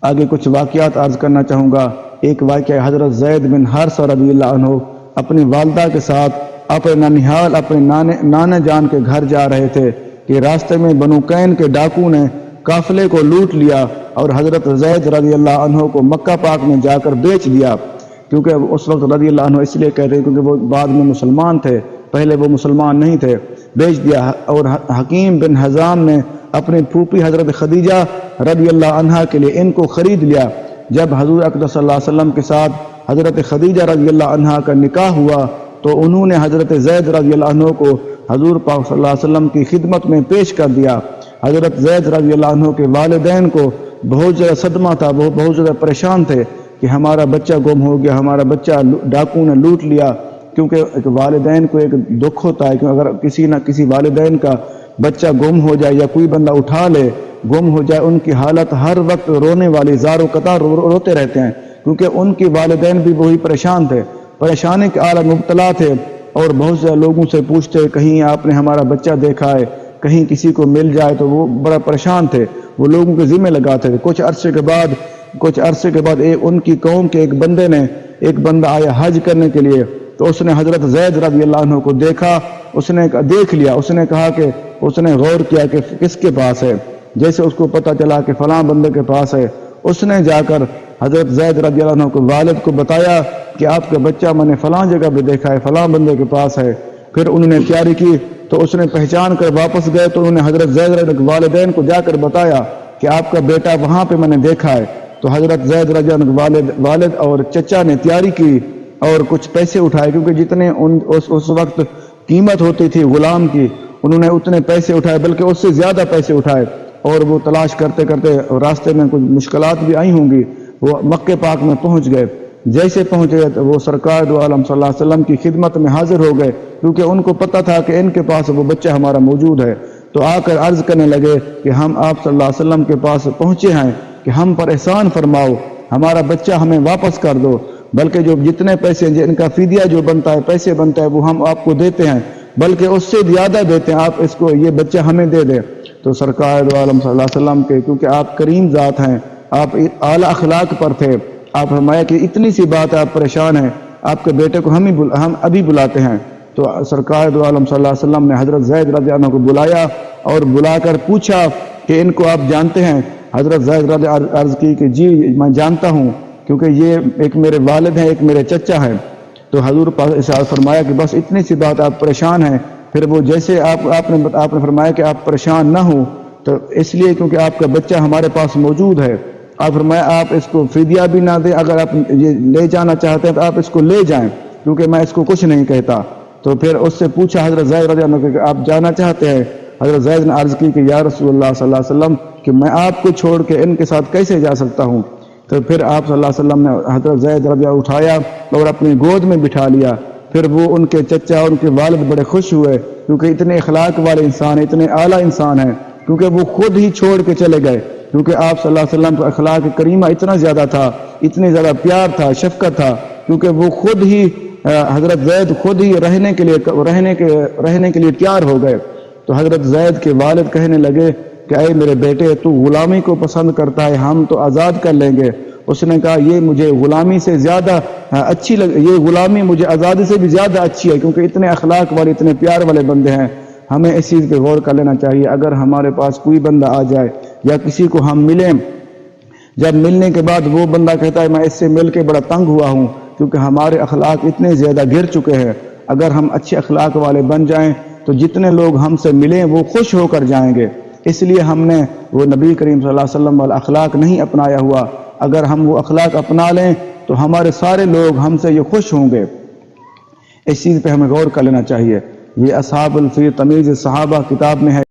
آگے کچھ واقعات عرض کرنا چاہوں گا۔ ایک واقعہ حضرت زید بن حارثہ رضی اللہ عنہ اپنی والدہ کے ساتھ اپنے ننیحال اپنے نانا جان کے گھر جا رہے تھے کہ راستے میں بنو قین کے ڈاکو نے قافلے کو لوٹ لیا اور حضرت زید رضی اللہ عنہ کو مکہ پاک میں جا کر بیچ دیا، کیونکہ اس وقت رضی اللہ عنہ اس لیے کہتے ہیں کیونکہ وہ بعد میں مسلمان تھے، پہلے وہ مسلمان نہیں تھے، بیچ دیا۔ اور حکیم بن حزام نے اپنی پھوپھی حضرت خدیجہ رضی اللہ عنہا کے لیے ان کو خرید لیا۔ جب حضور اقدس صلی اللہ علیہ وسلم کے ساتھ حضرت خدیجہ رضی اللہ عنہا کا نکاح ہوا تو انہوں نے حضرت زید رضی اللہ عنہ کو حضور پاک صلی اللہ علیہ وسلم کی خدمت میں پیش کر دیا۔ حضرت زید رضی اللہ عنہ کے والدین کو بہت زیادہ صدمہ تھا، وہ بہت زیادہ پریشان تھے کہ ہمارا بچہ گم ہو گیا، ہمارا بچہ ڈاکو نے لوٹ لیا، کیونکہ ایک والدین کو ایک دکھ ہوتا ہے کہ اگر کسی نہ کسی والدین کا بچہ گم ہو جائے یا کوئی بندہ اٹھا لے گم ہو جائے، ان کی حالت ہر وقت رونے والی، زار و قطار روتے رہتے ہیں، کیونکہ ان کے والدین بھی وہی پریشان تھے، پریشانی کے عالم مبتلا تھے، اور بہت سے لوگوں سے پوچھتے کہیں آپ نے ہمارا بچہ دیکھا ہے، کہیں کسی کو مل جائے، تو وہ بڑا پریشان تھے، وہ لوگوں کے ذمہ لگاتے تھے۔ کچھ عرصے کے بعد ان کی قوم کے ایک بندہ آیا حج کرنے کے لیے، تو اس نے حضرت زید رضی اللہ عنہ کو دیکھا، اس نے دیکھ لیا، اس نے کہا کہ اس نے غور کیا کہ کس کے پاس ہے، جیسے اس کو پتہ چلا کہ فلاں بندے کے پاس ہے، اس نے جا کر حضرت زید رضی اللہ عنہ کو والد کو بتایا کہ آپ کا بچہ میں نے فلاں جگہ پہ دیکھا ہے، فلاں بندے کے پاس ہے۔ پھر انہوں نے تیاری کی تو اس نے پہچان کر واپس گئے، تو انہوں نے حضرت زید رضی اللہ عنہ کے والدین کو جا کر بتایا کہ آپ کا بیٹا وہاں پہ میں نے دیکھا ہے۔ تو حضرت زید رضی اللہ عنہ کے والد اور چچا نے تیاری کی اور کچھ پیسے اٹھائے، کیونکہ جتنے اس وقت قیمت ہوتی تھی غلام کی، انہوں نے اتنے پیسے اٹھائے، بلکہ اس سے زیادہ پیسے اٹھائے، اور وہ تلاش کرتے کرتے راستے میں کچھ مشکلات بھی آئی ہوں گی، وہ مکہ پاک میں پہنچ گئے۔ جیسے پہنچ گئے تو وہ سرکار دو عالم صلی اللہ علیہ وسلم کی خدمت میں حاضر ہو گئے، کیونکہ ان کو پتہ تھا کہ ان کے پاس وہ بچہ ہمارا موجود ہے۔ تو آ کر عرض کرنے لگے کہ ہم آپ صلی اللہ علیہ وسلم کے پاس پہنچے ہیں کہ ہم پر احسان فرماؤ، ہمارا بچہ ہمیں واپس کر دو، بلکہ جو جتنے پیسے ان کا فدیہ جو بنتا ہے، پیسے بنتا ہے، وہ ہم آپ کو دیتے ہیں، بلکہ اس سے زیادہ دیتے ہیں، آپ اس کو یہ بچہ ہمیں دے دیں۔ تو سرکار دو عالم صلی اللہ علیہ وسلم کے، کیونکہ آپ کریم ذات ہیں، آپ اعلیٰ اخلاق پر تھے، آپ فرمایا کہ اتنی سی بات ہے، آپ پریشان ہیں، آپ کے بیٹے کو ہم ابھی بلاتے ہیں۔ تو سرکار دو عالم صلی اللہ علیہ وسلم نے حضرت زید رضی اللہ عنہ کو بلایا اور بلا کر پوچھا کہ ان کو آپ جانتے ہیں؟ حضرت زید رضی اللہ عنہ عرض کی کہ جی میں جانتا ہوں، کیونکہ یہ ایک میرے والد ہیں، ایک میرے چچا ہیں۔ تو حضور پاک ارشاد فرمایا کہ بس اتنی سی بات، آپ پریشان ہیں۔ پھر وہ جیسے آپ نے فرمایا کہ آپ پریشان نہ ہوں، تو اس لیے کیونکہ آپ کا بچہ ہمارے پاس موجود ہے، آپ فرمایا آپ اس کو فدیہ بھی نہ دیں، اگر آپ یہ لے جانا چاہتے ہیں تو آپ اس کو لے جائیں، کیونکہ میں اس کو کچھ نہیں کہتا۔ تو پھر اس سے پوچھا حضرت زید رضی اللہ عنہ کہ آپ جانا چاہتے ہیں؟ حضرت زید نے عرض کی کہ یا رسول اللہ صلی اللہ علیہ وسلم کہ میں آپ کو چھوڑ کے ان کے ساتھ کیسے جا سکتا ہوں؟ تو پھر آپ صلی اللہ علیہ وسلم نے حضرت زید رضی اللہ عنہ اٹھایا اور اپنی گود میں بٹھا لیا۔ پھر وہ ان کے چچا اور ان کے والد بڑے خوش ہوئے، کیونکہ اتنے اخلاق والے انسان ہیں، اتنے اعلیٰ انسان ہیں، کیونکہ وہ خود ہی چھوڑ کے چلے گئے، کیونکہ آپ صلی اللہ علیہ وسلم کا اخلاق کریمہ اتنا زیادہ تھا، اتنی زیادہ پیار تھا، شفقت تھا، کیونکہ وہ خود ہی حضرت زید خود ہی رہنے کے لیے تیار ہو گئے۔ تو حضرت زید کے والد کہنے لگے کہ اے میرے بیٹے، تو غلامی کو پسند کرتا ہے، ہم تو آزاد کر لیں گے۔ اس نے کہا یہ مجھے غلامی سے زیادہ اچھی یہ غلامی مجھے آزادی سے بھی زیادہ اچھی ہے، کیونکہ اتنے اخلاق والے، اتنے پیار والے بندے ہیں۔ ہمیں اس چیز پہ غور کر لینا چاہیے، اگر ہمارے پاس کوئی بندہ آ جائے یا کسی کو ہم ملیں، جب ملنے کے بعد وہ بندہ کہتا ہے میں اس سے مل کے بڑا تنگ ہوا ہوں، کیونکہ ہمارے اخلاق اتنے زیادہ گر چکے ہیں، اگر ہم اچھے اخلاق والے بن جائیں تو جتنے لوگ ہم سے ملیں وہ خوش ہو کر جائیں گے۔ اس لیے ہم نے وہ نبی کریم صلی اللہ علیہ وسلم والا اخلاق نہیں اپنایا ہوا، اگر ہم وہ اخلاق اپنا لیں تو ہمارے سارے لوگ ہم سے یہ خوش ہوں گے۔ اس چیز پہ ہمیں غور کر لینا چاہیے۔ یہ اصحاب الفیل تمیز صحابہ کتاب میں ہے۔